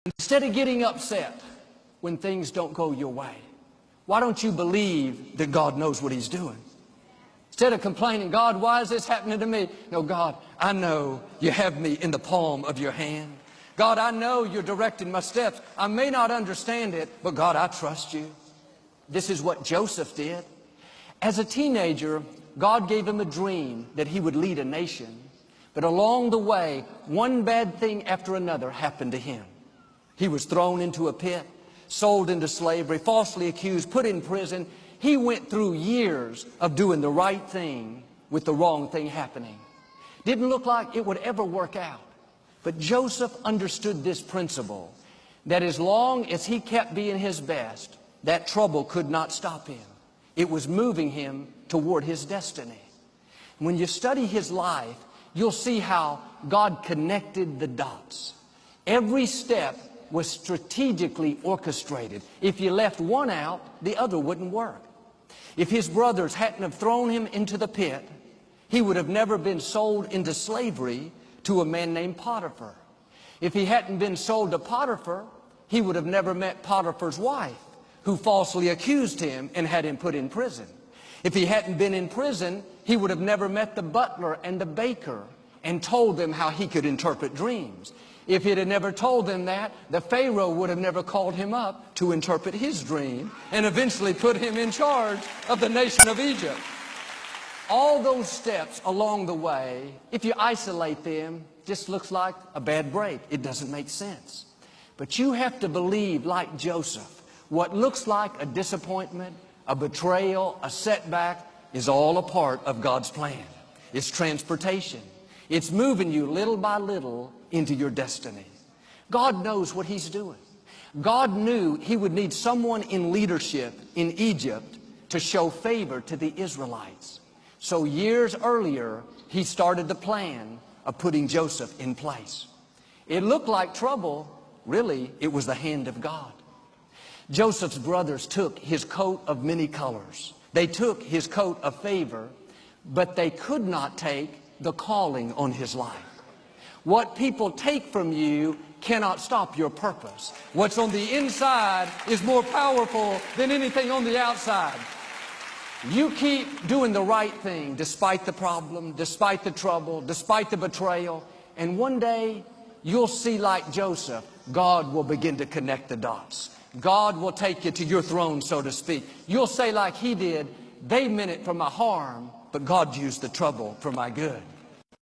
Instead of getting upset when things don't go your way, why don't you believe that God knows what He's doing? Instead of complaining, God, why is this happening to me? No, God, I know you have me in the palm of your hand. God, I know you're directing my steps. I may not understand it, but God, I trust you. This is what Joseph did. As a teenager, God gave him a dream that he would lead a nation. But along the way, one bad thing after another happened to him. He was thrown into a pit, sold into slavery, falsely accused, put in prison. He went through years of doing the right thing with the wrong thing happening. Didn't look like it would ever work out. But Joseph understood this principle, that as long as he kept being his best, that trouble could not stop him. It was moving him toward his destiny. When you study his life, you'll see how God connected the dots. Every step was strategically orchestrated. If you left one out, the other wouldn't work. If his brothers hadn't have thrown him into the pit, he would have never been sold into slavery to a man named Potiphar. If he hadn't been sold to Potiphar, he would have never met Potiphar's wife, who falsely accused him and had him put in prison. If he hadn't been in prison, he would have never met the butler and the baker and told them how he could interpret dreams. If he'd have never told them that, the Pharaoh would have never called him up to interpret his dream and eventually put him in charge of the nation of Egypt. All those steps along the way, if you isolate them, just looks like a bad break. It doesn't make sense. But you have to believe, like Joseph, what looks like a disappointment, a betrayal, a setback is all a part of God's plan. It's transportation. It's moving you little by little into your destiny. God knows what He's doing. God knew He would need someone in leadership in Egypt to show favor to the Israelites. So years earlier, He started the plan of putting Joseph in place. It looked like trouble. Really, it was the hand of God. Joseph's brothers took his coat of many colors. They took his coat of favor, but they could not take the calling on his life. What people take from you cannot stop your purpose. What's on the inside is more powerful than anything on the outside. You keep doing the right thing despite the problem, despite the trouble, despite the betrayal, and one day you'll see, like Joseph, God will begin to connect the dots. God will take you to your throne, so to speak. You'll say like he did, they meant it for my harm, but God used the trouble for my good.